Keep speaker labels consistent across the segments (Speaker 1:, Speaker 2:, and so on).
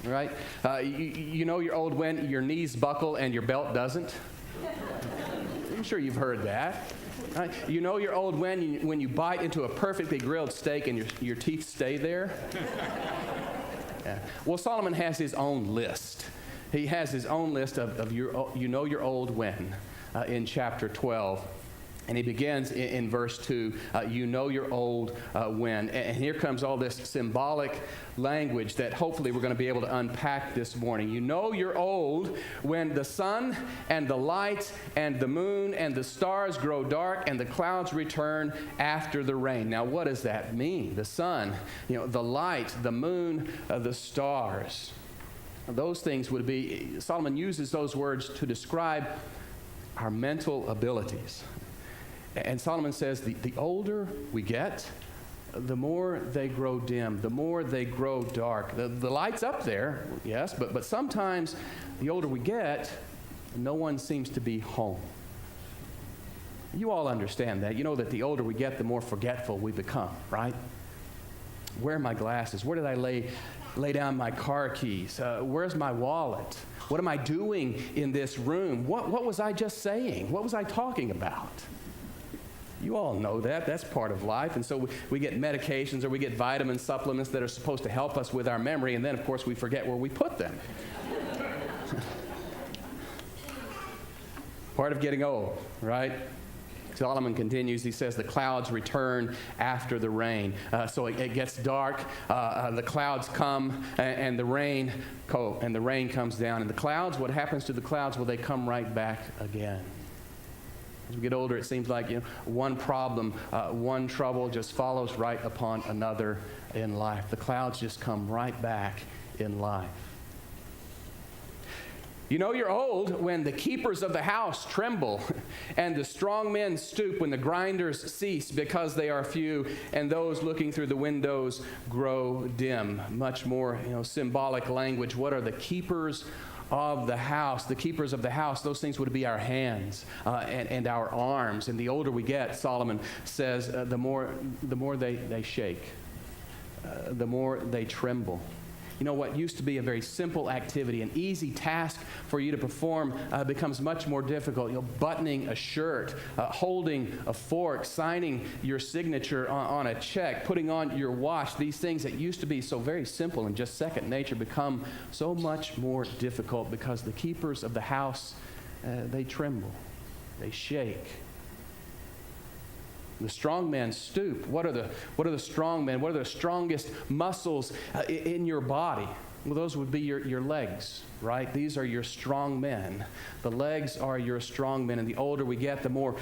Speaker 1: right? You know you're old when your knees buckle and your belt doesn't. I'm sure you've heard that. Right? You know you're old when you bite into a perfectly grilled steak and your teeth stay there. Yeah. Well, Solomon has his own list. He has his own list of you know you're old when in chapter 12. And he begins in verse 2, you know you're old when. And here comes all this symbolic language that hopefully we're going to be able to unpack this morning. You know you're old when the sun and the light and the moon and the stars grow dark and the clouds return after the rain. Now, what does that mean? The sun, the light, the moon, the stars. Those things would be, Solomon uses those words to describe our mental abilities. And Solomon says the older we get, the more they grow dim, the more they grow dark. The light's up there, yes, but sometimes the older we get, no one seems to be home. You all understand that. You know that the older we get, the more forgetful we become, right? Where are my glasses? Where did I lay down my car keys? Where's my wallet? What am I doing in this room? What was I just saying? What was I talking about? You all know that. That's part of life. And so we get medications or we get vitamin supplements that are supposed to help us with our memory, and then, of course, we forget where we put them. Part of getting old, right? Solomon continues. He says the clouds return after the rain. So it gets dark. The clouds come, and the rain comes down. And the clouds, what happens to the clouds? Well, they come right back again. As we get older, it seems like one problem, one trouble just follows right upon another in life. The clouds just come right back in life. You know you're old when the keepers of the house tremble and the strong men stoop when the grinders cease because they are few and those looking through the windows grow dim. Much more symbolic language. What are the keepers of the house? The keepers of the house, those things would be our hands and our arms. And the older we get, Solomon says, the more they shake, the more they tremble. What used to be a very simple activity, an easy task for you to perform becomes much more difficult. Buttoning a shirt, holding a fork, signing your signature on a check, putting on your watch. These things that used to be so very simple and just second nature become so much more difficult because the keepers of the house, they tremble, they shake. The strong men stoop. What are the strong men? What are the strongest muscles in your body? Well, those would be your legs, right? These are your strong men. The legs are your strong men, and the older we get, the more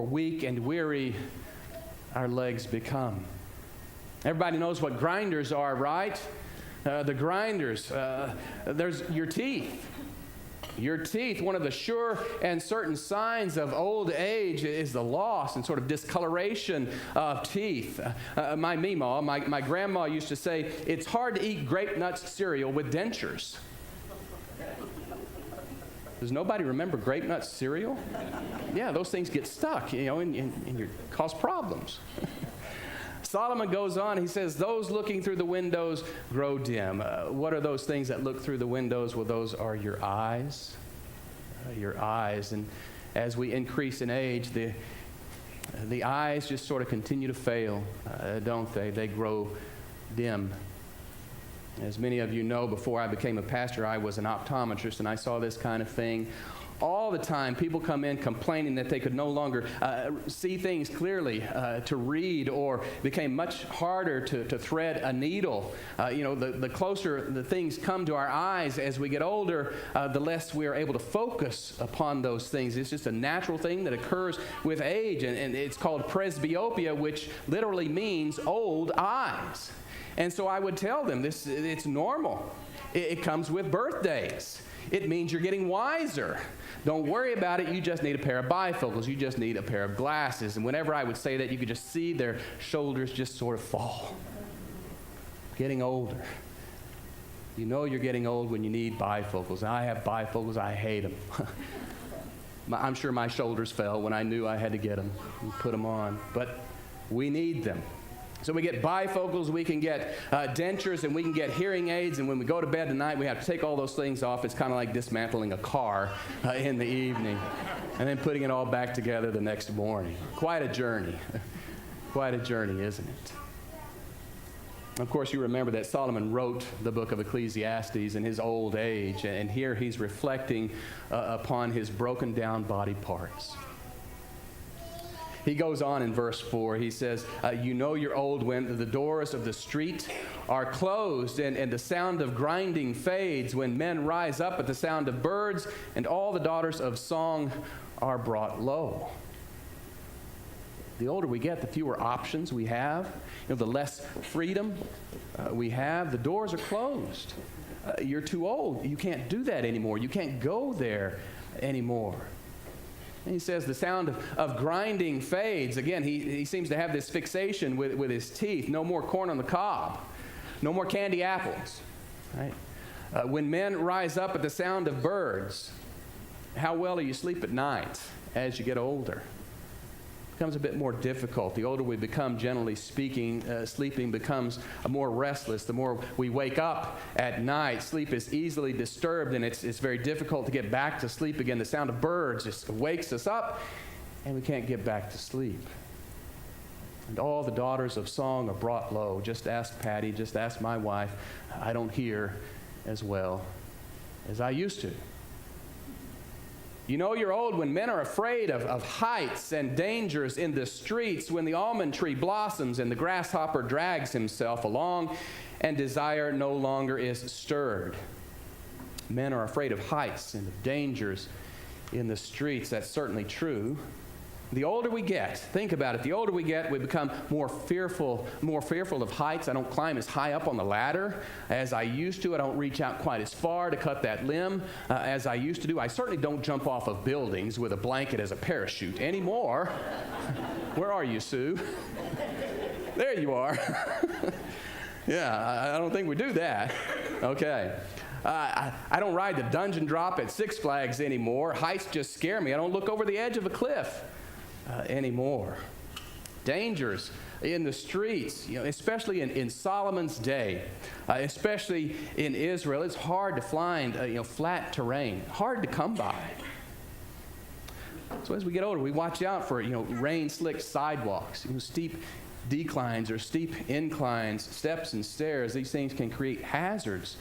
Speaker 1: weak and weary our legs become. Everybody knows what grinders are, right? The grinders. There's your teeth. Your teeth, one of the sure and certain signs of old age is the loss and sort of discoloration of teeth. My grandma used to say, it's hard to eat grape nuts cereal with dentures. Does nobody remember grape nuts cereal? Yeah, those things get stuck, and cause problems. Solomon goes on, he says, those looking through the windows grow dim. What are those things that look through the windows? Well, those are your eyes. Your eyes. And as we increase in age, the eyes just sort of continue to fail, don't they? They grow dim. As many of you know, before I became a pastor, I was an optometrist, and I saw this kind of thing all the time. People come in complaining that they could no longer see things clearly, to read, or became much harder to thread a needle. The closer the things come to our eyes as we get older, the less we are able to focus upon those things. It's just a natural thing that occurs with age, and it's called presbyopia, which literally means old eyes. And so I would tell them it's normal. It comes with birthdays. It means you're getting wiser. Don't worry about it. You just need a pair of bifocals. You just need a pair of glasses. And whenever I would say that, you could just see their shoulders just sort of fall. Getting older. You know you're getting old when you need bifocals. I have bifocals. I hate them. I'm sure my shoulders fell when I knew I had to get them and put them on. But we need them. So we get bifocals, we can get dentures, and we can get hearing aids. And when we go to bed tonight, we have to take all those things off. It's kind of like dismantling a car in the evening and then putting it all back together the next morning. Quite a journey. Quite a journey, isn't it? Of course, you remember that Solomon wrote the book of Ecclesiastes in his old age. And here he's reflecting upon his broken down body parts. He goes on in verse 4. He says, you know you're old when the doors of the street are closed and the sound of grinding fades, when men rise up at the sound of birds and all the daughters of song are brought low. The older we get, the fewer options we have, the less freedom we have. The doors are closed. You're too old. You can't do that anymore. You can't go there anymore. And he says the sound of grinding fades. Again, he seems to have this fixation with his teeth. No more corn on the cob. No more candy apples. Right? When men rise up at the sound of birds, how well do you sleep at night as you get older? It becomes a bit more difficult. The older we become, generally speaking, sleeping becomes more restless. The more we wake up at night, sleep is easily disturbed, and it's very difficult to get back to sleep again. The sound of birds just wakes us up, and we can't get back to sleep. And all the daughters of song are brought low. Just ask Patty, just ask my wife. I don't hear as well as I used to. You know you're old when men are afraid of heights and dangers in the streets, when the almond tree blossoms and the grasshopper drags himself along and desire no longer is stirred. Men are afraid of heights and of dangers in the streets. That's certainly true. The older we get, think about it, the older we get, we become more fearful of heights. I don't climb as high up on the ladder as I used to. I don't reach out quite as far to cut that limb as I used to do. I certainly don't jump off of buildings with a blanket as a parachute anymore. Where are you, Sue? There you are. Yeah, I don't think we do that. Okay. I don't ride the dungeon drop at Six Flags anymore. Heights just scare me. I don't look over the edge of a cliff anymore. Dangers in the streets, especially in Solomon's day, especially in Israel, it's hard to find flat terrain, hard to come by. So as we get older, we watch out for rain-slicked sidewalks, steep declines or steep inclines, steps and stairs. These things can create hazards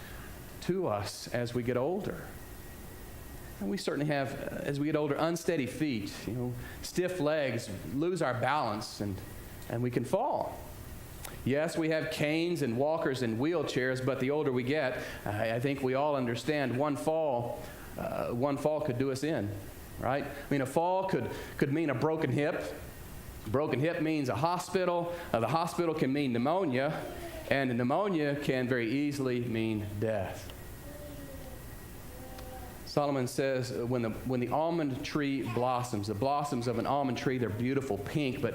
Speaker 1: to us as we get older. And we certainly have, as we get older, unsteady feet, stiff legs, lose our balance, and we can fall. Yes, we have canes and walkers and wheelchairs, but the older we get, I think we all understand one fall could do us in, right? I mean, a fall could mean a broken hip. Broken hip means a hospital. The hospital can mean pneumonia, and pneumonia can very easily mean death. Solomon says when the almond tree blossoms, the blossoms of an almond tree, they're beautiful pink, but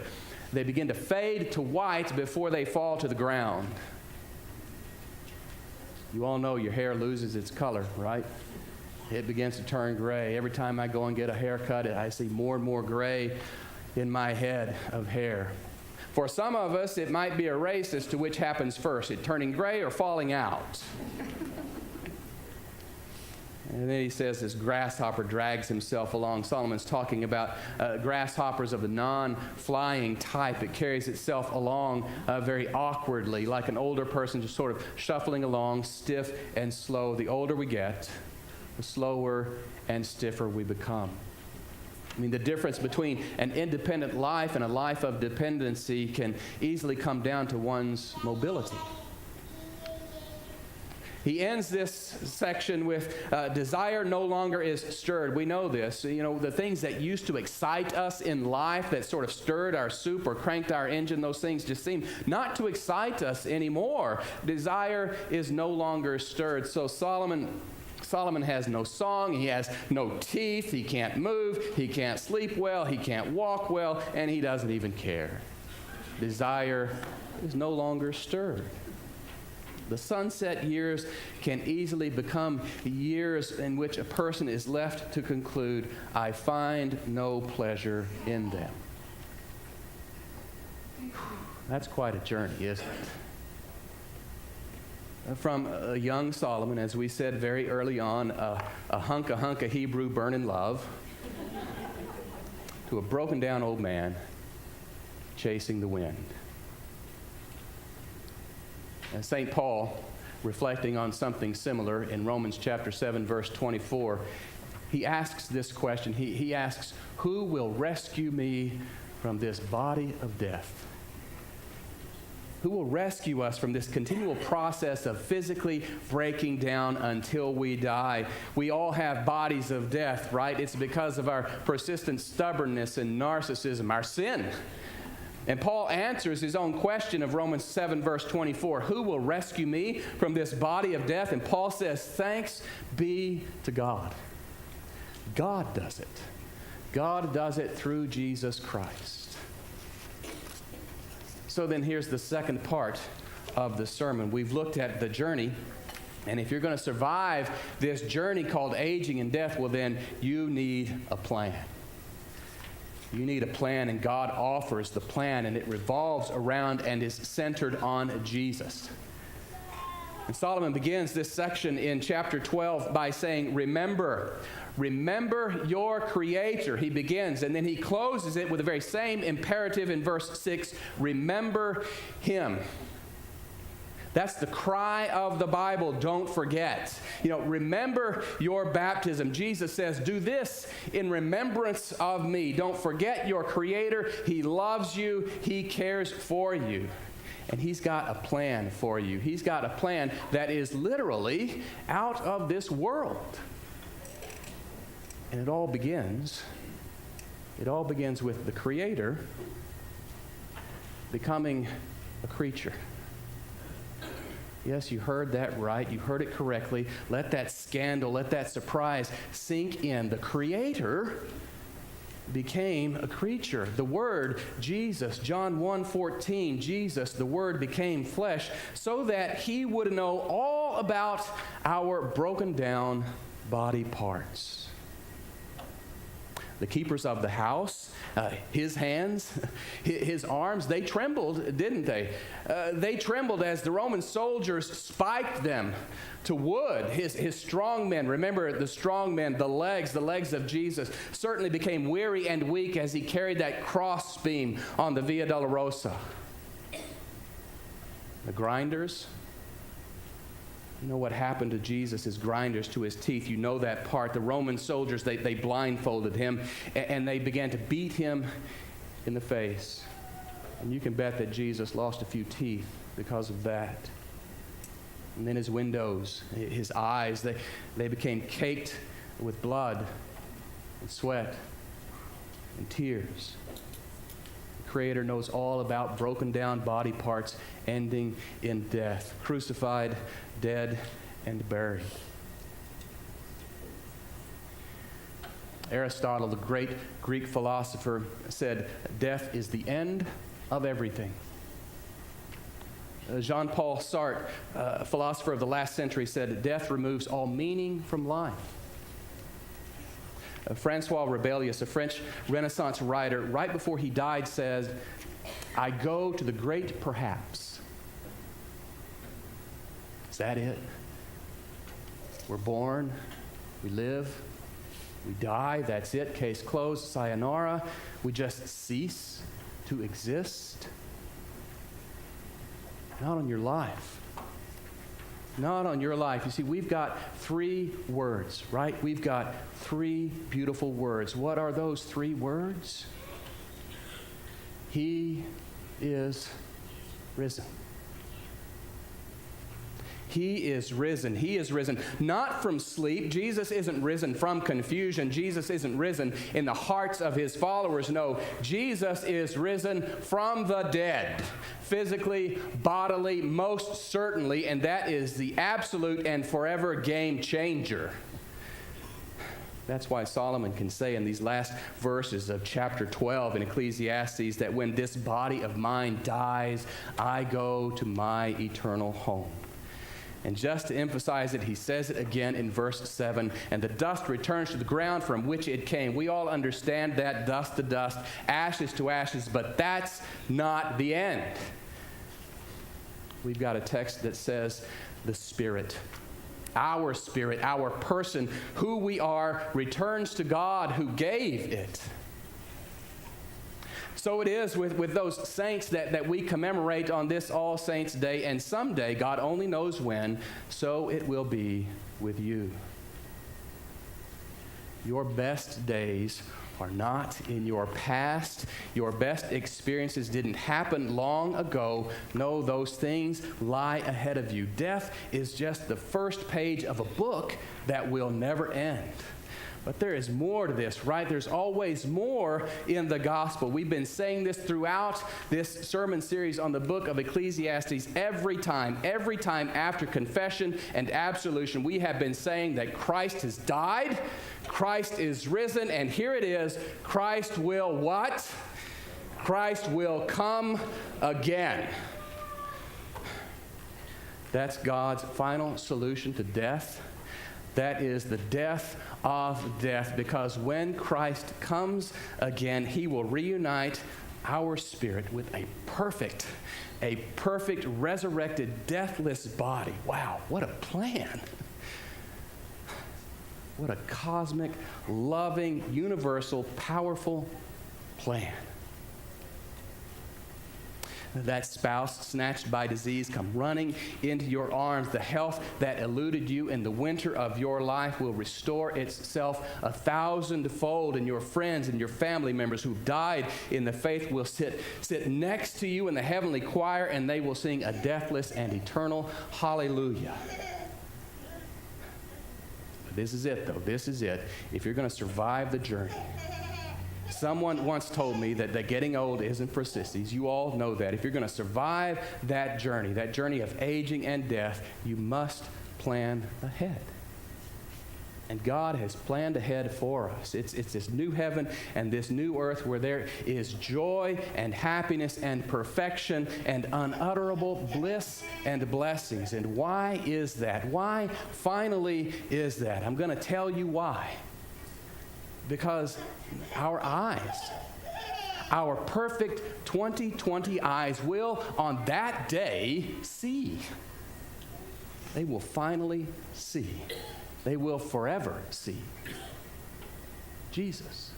Speaker 1: they begin to fade to white before they fall to the ground. You all know your hair loses its color, right? It begins to turn gray. Every time I go and get a haircut, I see more and more gray in my head of hair. For some of us, it might be a race as to which happens first, it turning gray or falling out. And then he says this grasshopper drags himself along. Solomon's talking about grasshoppers of the non-flying type. It carries itself along very awkwardly, like an older person just sort of shuffling along, stiff and slow. The older we get, the slower and stiffer we become. I mean, the difference between an independent life and a life of dependency can easily come down to one's mobility. He ends this section with desire no longer is stirred. We know this. The things that used to excite us in life, that sort of stirred our soup or cranked our engine, those things just seem not to excite us anymore. Desire is no longer stirred. So Solomon has no song, he has no teeth, he can't move, he can't sleep well, he can't walk well, and he doesn't even care. Desire is no longer stirred. The sunset years can easily become years in which a person is left to conclude, I find no pleasure in them. That's quite a journey, isn't it? From a young Solomon, as we said very early on, a hunk of Hebrew burning love, to a broken down old man chasing the wind. And St. Paul, reflecting on something similar in Romans chapter 7, verse 24, he asks this question. He asks, who will rescue me from this body of death? Who will rescue us from this continual process of physically breaking down until we die? We all have bodies of death, right? It's because of our persistent stubbornness and narcissism, our sin. And Paul answers his own question of Romans 7, verse 24. Who will rescue me from this body of death? And Paul says, thanks be to God. God does it. God does it through Jesus Christ. So then here's the second part of the sermon. We've looked at the journey, and if you're going to survive this journey called aging and death, well then you need a plan. You need a plan, and God offers the plan, and it revolves around and is centered on Jesus. And Solomon begins this section in chapter 12 by saying, remember your Creator. He begins, and then he closes it with the very same imperative in verse 6, remember Him. That's the cry of the Bible, don't forget. Remember your baptism. Jesus says, do this in remembrance of me. Don't forget your Creator. He loves you. He cares for you. And He's got a plan for you. He's got a plan that is literally out of this world. And it all begins with the Creator becoming a creature. Yes, you heard that right. You heard it correctly. Let that scandal, let that surprise sink in. The Creator became a creature. The Word, Jesus, John 1:14, Jesus, the Word became flesh so that He would know all about our broken down body parts. The keepers of the house, His hands, His arms, they trembled, didn't they? They trembled as the Roman soldiers spiked them to wood. His strong men, remember the strong men, the legs of Jesus certainly became weary and weak as He carried that cross beam on the Via Dolorosa. The grinders, you know what happened to Jesus, his grinders to his teeth. You know that part. The Roman soldiers, they blindfolded him, and they began to beat him in the face. And you can bet that Jesus lost a few teeth because of that. And then his windows, his eyes, they became caked with blood and sweat and tears. The Creator knows all about broken down body parts ending in death, crucified, dead, and buried. Aristotle, the great Greek philosopher, said, death is the end of everything. Jean-Paul Sartre, a philosopher of the last century, said, death removes all meaning from life. Francois Rabelais, a French Renaissance writer, right before he died, says, I go to the great perhaps. Is that it? We're born, we live, we die, that's it, case closed, sayonara. We just cease to exist. Not on your life. Not on your life. You see, we've got 3 words, right? We've got 3 beautiful words. What are those 3 words? He is risen. He is risen. He is risen not from sleep. Jesus isn't risen from confusion. Jesus isn't risen in the hearts of his followers. No, Jesus is risen from the dead, physically, bodily, most certainly, and that is the absolute and forever game changer. That's why Solomon can say in these last verses of chapter 12 in Ecclesiastes that when this body of mine dies, I go to my eternal home. And just to emphasize it, he says it again in verse 7, and the dust returns to the ground from which it came. We all understand that, dust to dust, ashes to ashes, but that's not the end. we've got a text that says the Spirit, our person, who we are, returns to God who gave it. So it is with those saints that we commemorate on this All Saints' Day, and someday, God only knows when, so it will be with you. Your best days are not in your past. Your best experiences didn't happen long ago. No, those things lie ahead of you. Death is just the first page of a book that will never end. But there is more to this, right? There's always more in the gospel. We've been saying this throughout this sermon series on the book of Ecclesiastes. Every time after confession and absolution, we have been saying that Christ has died, Christ is risen, and here it is, Christ will what? Christ will come again. That's God's final solution to death. That is the death of death, because when Christ comes again, he will reunite our spirit with a perfect resurrected, deathless body. Wow, what a plan. What a cosmic, loving, universal, powerful plan. That spouse snatched by disease come running into your arms. The health that eluded you in the winter of your life will restore itself 1,000-fold, and your friends and your family members who've died in the faith will sit next to you in the heavenly choir, and they will sing a deathless and eternal hallelujah. But this is it, though. This is it. If you're going to survive the journey. Someone once told me that getting old isn't for sissies. You all know that. If you're going to survive that journey of aging and death, you must plan ahead. And God has planned ahead for us. It's this new heaven and this new earth where there is joy and happiness and perfection and unutterable bliss and blessings. And why is that? Why finally is that? I'm going to tell you why. Because our eyes, our perfect 20/20 eyes will on that day see. They will finally see. They will forever see Jesus.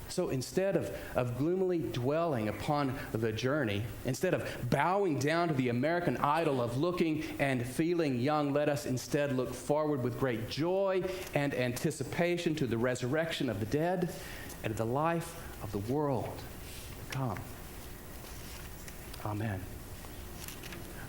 Speaker 1: So instead of gloomily dwelling upon the journey, instead of bowing down to the American idol of looking and feeling young, let us instead look forward with great joy and anticipation to the resurrection of the dead and the life of the world to come. Amen.